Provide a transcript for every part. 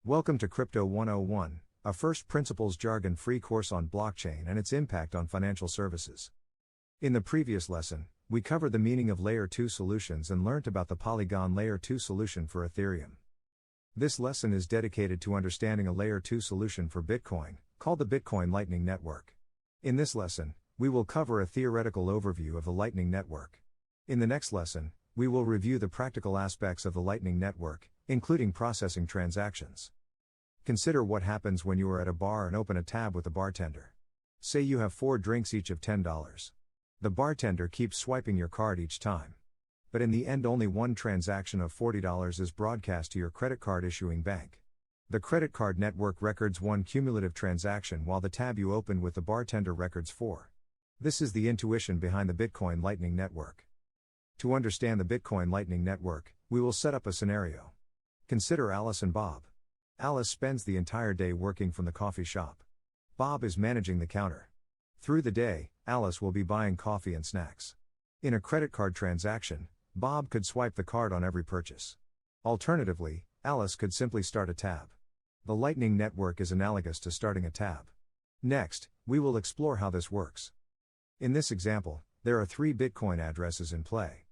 Welcome to Crypto 101, a first principles jargon-free course on blockchain and its impact on financial services. In the previous lesson, we covered the meaning of Layer 2 solutions and learnt about the Polygon Layer 2 solution for Ethereum. This lesson is dedicated to understanding a Layer 2 solution for Bitcoin, called the Bitcoin Lightning Network. In this lesson, we will cover a theoretical overview of the Lightning Network. In the next lesson, we will review the practical aspects of the Lightning Network, including processing transactions. Consider what happens when you are at a bar and open a tab with the bartender. Say you have 4 drinks each of $10. The bartender keeps swiping your card each time. But in the end only one transaction of $40 is broadcast to your credit card issuing bank. The credit card network records 1 cumulative transaction while the tab you opened with the bartender records 4. This is the intuition behind the Bitcoin Lightning Network. To understand the Bitcoin Lightning Network, we will set up a scenario. Consider Alice and Bob. Alice spends the entire day working from the coffee shop. Bob is managing the counter. Through the day, Alice will be buying coffee and snacks. In a credit card transaction, Bob could swipe the card on every purchase. Alternatively, Alice could simply start a tab. The Lightning Network is analogous to starting a tab. Next, we will explore how this works. In this example, there are 3 Bitcoin addresses in play.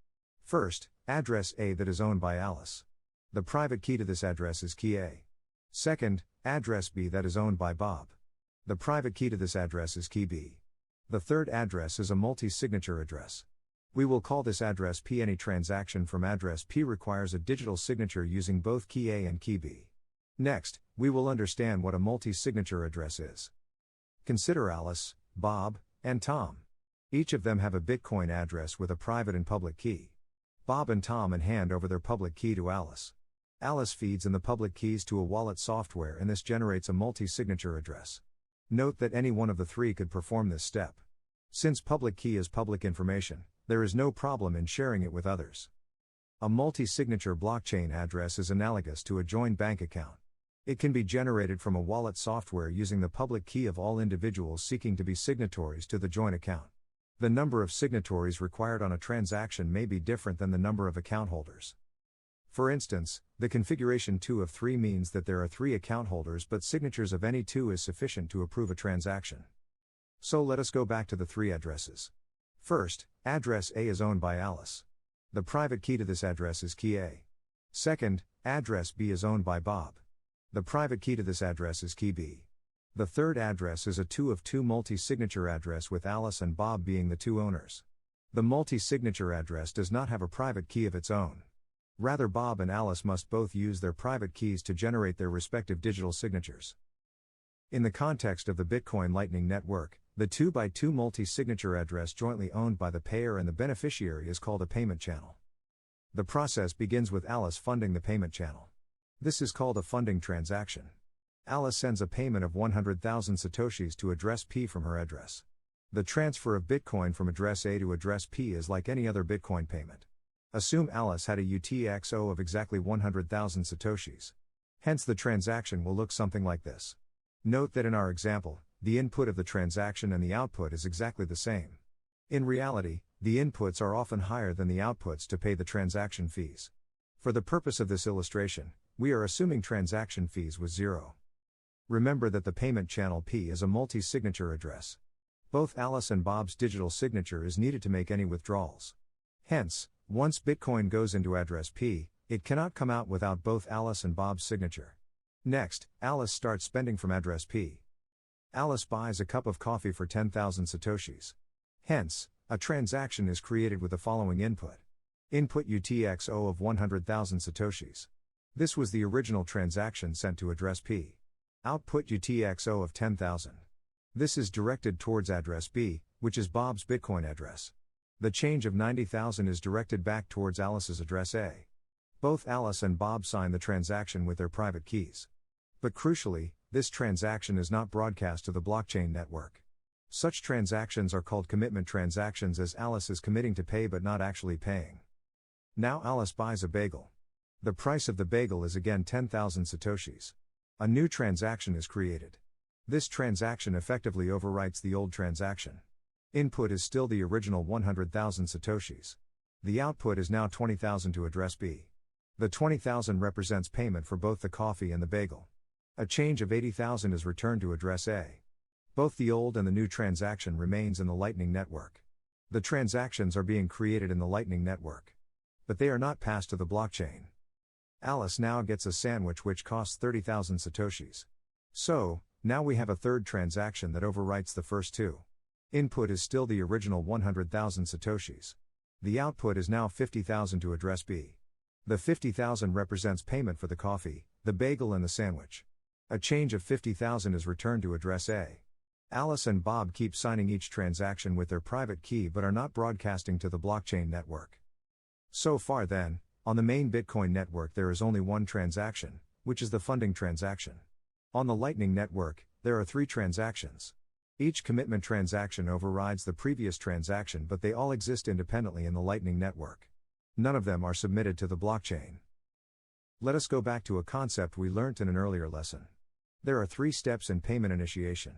First, address A that is owned by Alice. The private key to this address is key A. Second, address B that is owned by Bob. The private key to this address is key B. The third address is a multi-signature address. We will call this address P. Any transaction from address P requires a digital signature using both key A and key B. Next, we will understand what a multi-signature address is. Consider Alice, Bob, and Tom. Each of them have a Bitcoin address with a private and public key. Bob and Tom hand over their public key to Alice. Alice feeds in the public keys to a wallet software and this generates a multi-signature address. Note that any one of the 3 could perform this step. Since public key is public information, there is no problem in sharing it with others. A multi-signature blockchain address is analogous to a joint bank account. It can be generated from a wallet software using the public key of all individuals seeking to be signatories to the joint account. The number of signatories required on a transaction may be different than the number of account holders. For instance, the configuration 2 of 3 means that there are 3 account holders but signatures of any 2 is sufficient to approve a transaction. So let us go back to the 3 addresses. First, address A is owned by Alice. The private key to this address is key A. Second, address B is owned by Bob. The private key to this address is key B. The third address is a 2 of 2 multi-signature address with Alice and Bob being the 2 owners. The multi-signature address does not have a private key of its own. Rather, Bob and Alice must both use their private keys to generate their respective digital signatures. In the context of the Bitcoin Lightning Network, the 2x2 multi-signature address jointly owned by the payer and the beneficiary is called a payment channel. The process begins with Alice funding the payment channel. This is called a funding transaction. Alice sends a payment of 100,000 satoshis to address P from her address. The transfer of Bitcoin from address A to address P is like any other Bitcoin payment. Assume Alice had a UTXO of exactly 100,000 satoshis. Hence the transaction will look something like this. Note that in our example, the input of the transaction and the output is exactly the same. In reality, the inputs are often higher than the outputs to pay the transaction fees. For the purpose of this illustration, we are assuming transaction fees was 0. Remember that the payment channel P is a multi-signature address. Both Alice and Bob's digital signature is needed to make any withdrawals. Hence, once Bitcoin goes into address P, it cannot come out without both Alice and Bob's signature. Next, Alice starts spending from address P. Alice buys a cup of coffee for 10,000 satoshis. Hence, a transaction is created with the following input. Input UTXO of 100,000 satoshis. This was the original transaction sent to address P. Output UTXO of 10,000. This is directed towards address B, which is Bob's Bitcoin address. The change of 90,000 is directed back towards Alice's address A. Both Alice and Bob sign the transaction with their private keys. But crucially, this transaction is not broadcast to the blockchain network. Such transactions are called commitment transactions as Alice is committing to pay but not actually paying. Now Alice buys a bagel. The price of the bagel is again 10,000 satoshis. A new transaction is created. This transaction effectively overwrites the old transaction. Input is still the original 100,000 satoshis. The output is now 20,000 to address B. The 20,000 represents payment for both the coffee and the bagel. A change of 80,000 is returned to address A. Both the old and the new transaction remains in the Lightning Network. The transactions are being created in the Lightning Network, but they are not passed to the blockchain. Alice now gets a sandwich which costs 30,000 satoshis. So, now we have a third transaction that overwrites the first two. Input is still the original 100,000 satoshis. The output is now 50,000 to address B. The 50,000 represents payment for the coffee, the bagel and the sandwich. A change of 50,000 is returned to address A. Alice and Bob keep signing each transaction with their private key but are not broadcasting to the blockchain network. So far then, on the main Bitcoin network there is only one transaction, which is the funding transaction. On the Lightning Network, there are 3 transactions. Each commitment transaction overrides the previous transaction, but they all exist independently in the Lightning Network. None of them are submitted to the blockchain. Let us go back to a concept we learnt in an earlier lesson. There are 3 steps in payment initiation.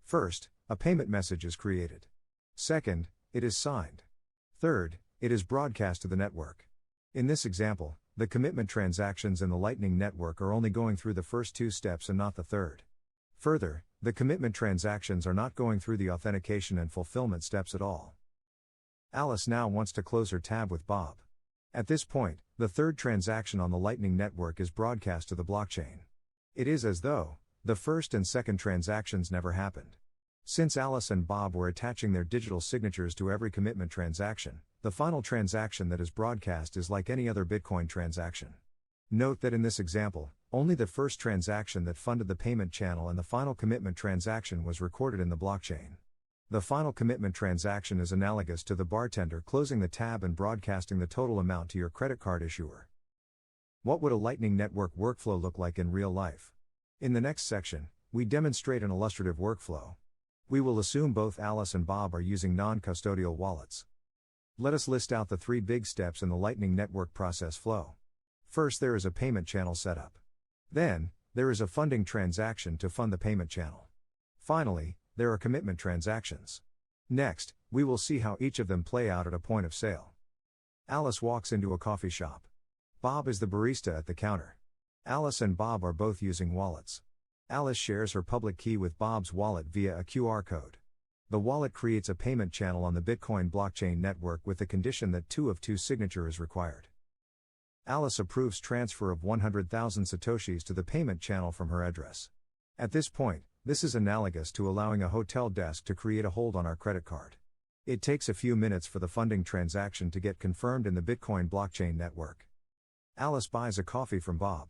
First, a payment message is created. Second, it is signed. Third, it is broadcast to the network. In this example, the commitment transactions in the Lightning Network are only going through the first 2 steps and not the third. Further, the commitment transactions are not going through the authentication and fulfillment steps at all. Alice now wants to close her tab with Bob. At this point, the third transaction on the Lightning Network is broadcast to the blockchain. It is as though the first and second transactions never happened. Since Alice and Bob were attaching their digital signatures to every commitment transaction, the final transaction that is broadcast is like any other Bitcoin transaction. Note that in this example, only the first transaction that funded the payment channel and the final commitment transaction was recorded in the blockchain. The final commitment transaction is analogous to the bartender closing the tab and broadcasting the total amount to your credit card issuer. What would a Lightning Network workflow look like in real life? In the next section, we demonstrate an illustrative workflow. We will assume both Alice and Bob are using non-custodial wallets. Let us list out the 3 big steps in the Lightning Network process flow. First, there is a payment channel setup. Then, there is a funding transaction to fund the payment channel. Finally, there are commitment transactions. Next, we will see how each of them play out at a point of sale. Alice walks into a coffee shop. Bob is the barista at the counter. Alice and Bob are both using wallets. Alice shares her public key with Bob's wallet via a QR code. The wallet creates a payment channel on the Bitcoin blockchain network with the condition that 2 of 2 signature is required. Alice approves transfer of 100,000 satoshis to the payment channel from her address. At this point, this is analogous to allowing a hotel desk to create a hold on our credit card. It takes a few minutes for the funding transaction to get confirmed in the Bitcoin blockchain network. Alice buys a coffee from Bob.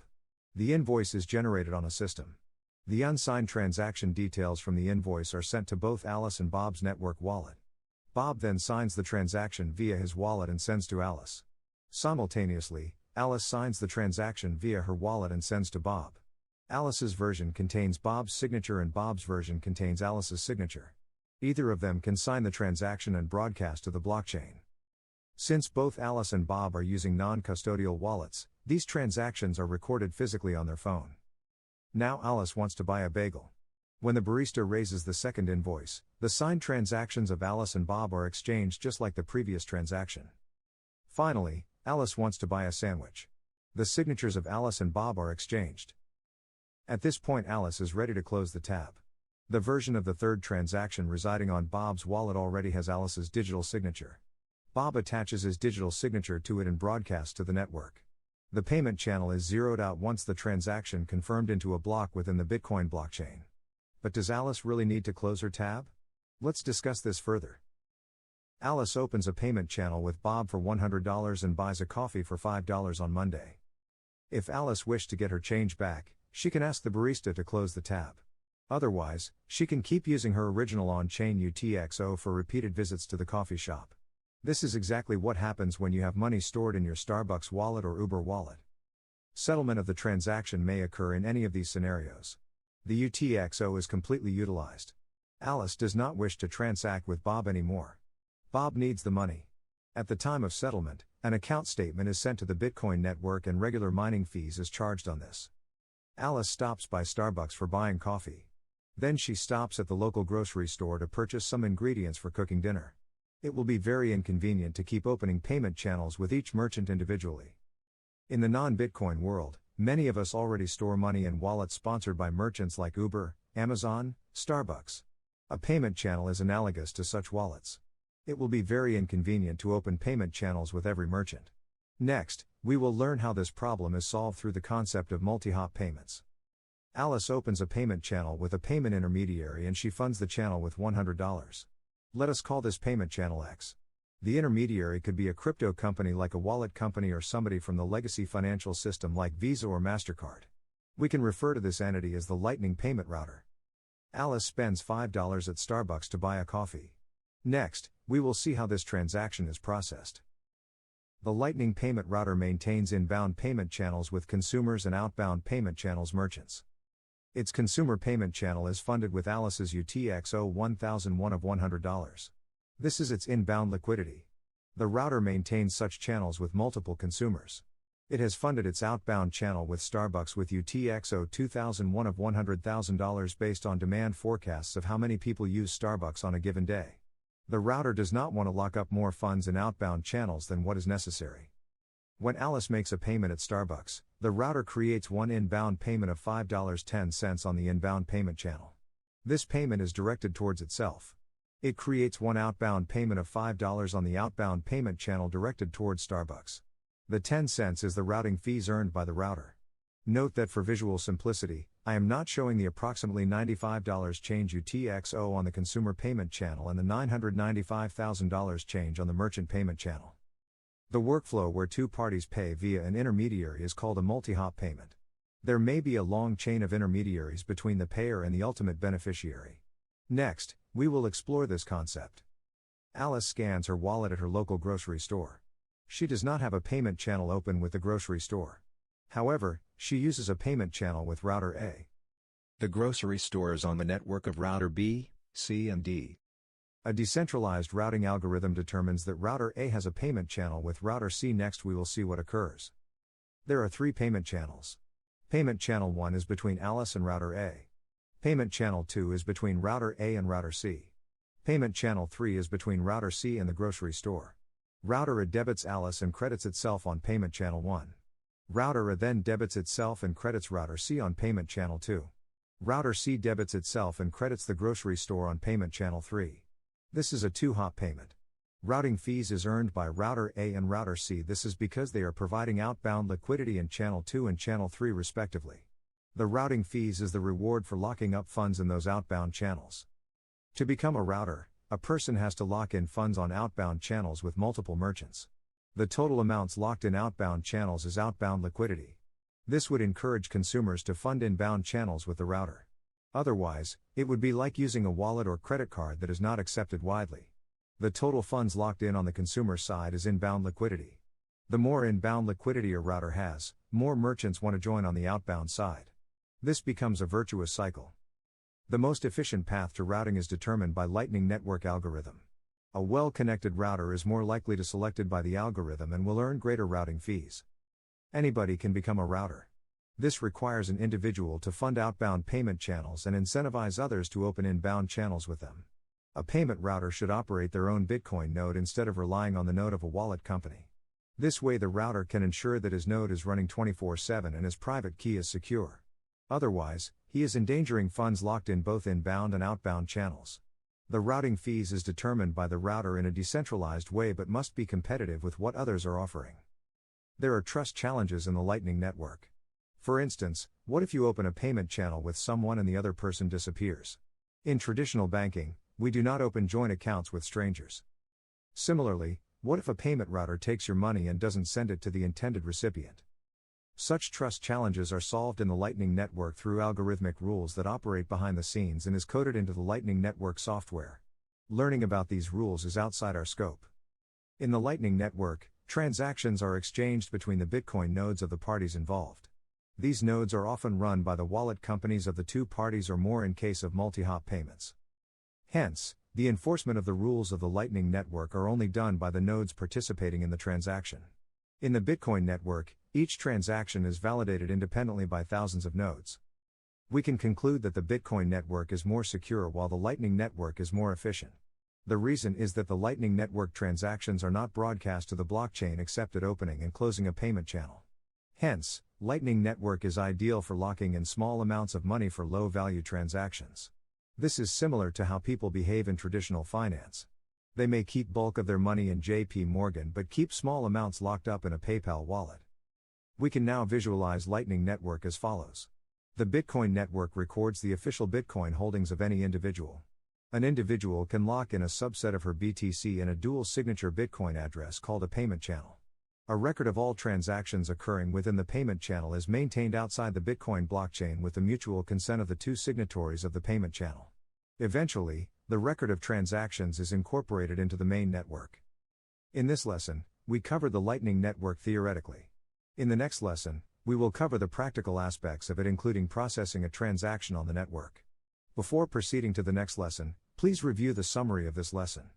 The invoice is generated on a system. The unsigned transaction details from the invoice are sent to both Alice and Bob's network wallet. Bob then signs the transaction via his wallet and sends to Alice. Simultaneously, Alice signs the transaction via her wallet and sends to Bob. Alice's version contains Bob's signature and Bob's version contains Alice's signature. Either of them can sign the transaction and broadcast to the blockchain. Since both Alice and Bob are using non-custodial wallets, these transactions are recorded physically on their phone. Now Alice wants to buy a bagel. When the barista raises the second invoice, the signed transactions of Alice and Bob are exchanged just like the previous transaction. Finally, Alice wants to buy a sandwich. The signatures of Alice and Bob are exchanged. At this point Alice is ready to close the tab. The version of the third transaction residing on Bob's wallet already has Alice's digital signature. Bob attaches his digital signature to it and broadcasts to the network. The payment channel is zeroed out once the transaction confirmed into a block within the Bitcoin blockchain. But does Alice really need to close her tab? Let's discuss this further. Alice opens a payment channel with Bob for $100 and buys a coffee for $5 on Monday. If Alice wished to get her change back, she can ask the barista to close the tab. Otherwise, she can keep using her original on-chain UTXO for repeated visits to the coffee shop. This is exactly what happens when you have money stored in your Starbucks wallet or Uber wallet. Settlement of the transaction may occur in any of these scenarios. The UTXO is completely utilized. Alice does not wish to transact with Bob anymore. Bob needs the money. At the time of settlement, an account statement is sent to the Bitcoin network and regular mining fees is charged on this. Alice stops by Starbucks for buying coffee. Then she stops at the local grocery store to purchase some ingredients for cooking dinner. It will be very inconvenient to keep opening payment channels with each merchant individually. In the non-Bitcoin world, many of us already store money in wallets sponsored by merchants like Uber, Amazon, Starbucks. A payment channel is analogous to such wallets. It will be very inconvenient to open payment channels with every merchant. Next, we will learn how this problem is solved through the concept of multi-hop payments. Alice opens a payment channel with a payment intermediary and she funds the channel with $100. Let us call this payment channel X. The intermediary could be a crypto company like a wallet company or somebody from the legacy financial system like Visa or MasterCard. We can refer to this entity as the Lightning Payment Router. Alice spends $5 at Starbucks to buy a coffee. Next, we will see how this transaction is processed. The Lightning Payment Router maintains inbound payment channels with consumers and outbound payment channels merchants. Its consumer payment channel is funded with Alice's UTXO 1001 of $100. This is its inbound liquidity. The router maintains such channels with multiple consumers. It has funded its outbound channel with Starbucks with UTXO 2001 of $100,000 based on demand forecasts of how many people use Starbucks on a given day. The router does not want to lock up more funds in outbound channels than what is necessary. When Alice makes a payment at Starbucks, the router creates one inbound payment of $5.10 on the inbound payment channel. This payment is directed towards itself. It creates one outbound payment of $5 on the outbound payment channel directed towards Starbucks. The 10 cents is the routing fees earned by the router. Note that for visual simplicity, I am not showing the approximately $95 change UTXO on the consumer payment channel and the $995,000 change on the merchant payment channel. The workflow where two parties pay via an intermediary is called a multi-hop payment. There may be a long chain of intermediaries between the payer and the ultimate beneficiary. Next, we will explore this concept. Alice scans her wallet at her local grocery store. She does not have a payment channel open with the grocery store. However, she uses a payment channel with router A. The grocery store is on the network of router B, C and D. A decentralized routing algorithm determines that router A has a payment channel with router C. Next we will see what occurs. There are 3 payment channels. Payment channel 1 is between Alice and router A. Payment channel 2 is between router A and router C. Payment channel 3 is between router C and the grocery store. Router A debits Alice and credits itself on payment channel 1. Router A then debits itself and credits router C on payment channel 2. Router C debits itself and credits the grocery store on payment channel 3. This is a 2-hop payment. Routing fees is earned by router A and router C. This is because they are providing outbound liquidity in channel 2 and channel 3 respectively. The routing fees is the reward for locking up funds in those outbound channels. To become a router, a person has to lock in funds on outbound channels with multiple merchants. The total amounts locked in outbound channels is outbound liquidity. This would encourage consumers to fund inbound channels with the router. Otherwise, it would be like using a wallet or credit card that is not accepted widely. The total funds locked in on the consumer side is inbound liquidity. The more inbound liquidity a router has, more merchants want to join on the outbound side. This becomes a virtuous cycle. The most efficient path to routing is determined by Lightning Network algorithm. A well-connected router is more likely to selected by the algorithm and will earn greater routing fees. Anybody can become a router. This requires an individual to fund outbound payment channels and incentivize others to open inbound channels with them. A payment router should operate their own Bitcoin node instead of relying on the node of a wallet company. This way the router can ensure that his node is running 24/7 and his private key is secure. Otherwise, he is endangering funds locked in both inbound and outbound channels. The routing fees is determined by the router in a decentralized way but must be competitive with what others are offering. There are trust challenges in the Lightning Network. For instance, what if you open a payment channel with someone and the other person disappears? In traditional banking, we do not open joint accounts with strangers. Similarly, what if a payment router takes your money and doesn't send it to the intended recipient? Such trust challenges are solved in the Lightning Network through algorithmic rules that operate behind the scenes and is coded into the Lightning Network software. Learning about these rules is outside our scope. In the Lightning Network, transactions are exchanged between the Bitcoin nodes of the parties involved. These nodes are often run by the wallet companies of the two parties or more in case of multi-hop payments. Hence, the enforcement of the rules of the Lightning Network are only done by the nodes participating in the transaction. In the Bitcoin network, each transaction is validated independently by thousands of nodes. We can conclude that the Bitcoin network is more secure while the Lightning Network is more efficient. The reason is that the Lightning Network transactions are not broadcast to the blockchain except at opening and closing a payment channel. Hence, Lightning Network is ideal for locking in small amounts of money for low-value transactions. This is similar to how people behave in traditional finance. They may keep bulk of their money in JP Morgan but keep small amounts locked up in a PayPal wallet. We can now visualize Lightning Network as follows. The Bitcoin network records the official Bitcoin holdings of any individual. An individual can lock in a subset of her BTC in a dual signature Bitcoin address called a payment channel. A record of all transactions occurring within the payment channel is maintained outside the Bitcoin blockchain with the mutual consent of the two signatories of the payment channel. Eventually, the record of transactions is incorporated into the main network. In this lesson, we covered the Lightning Network theoretically. In the next lesson, we will cover the practical aspects of it, including processing a transaction on the network. Before proceeding to the next lesson, please review the summary of this lesson.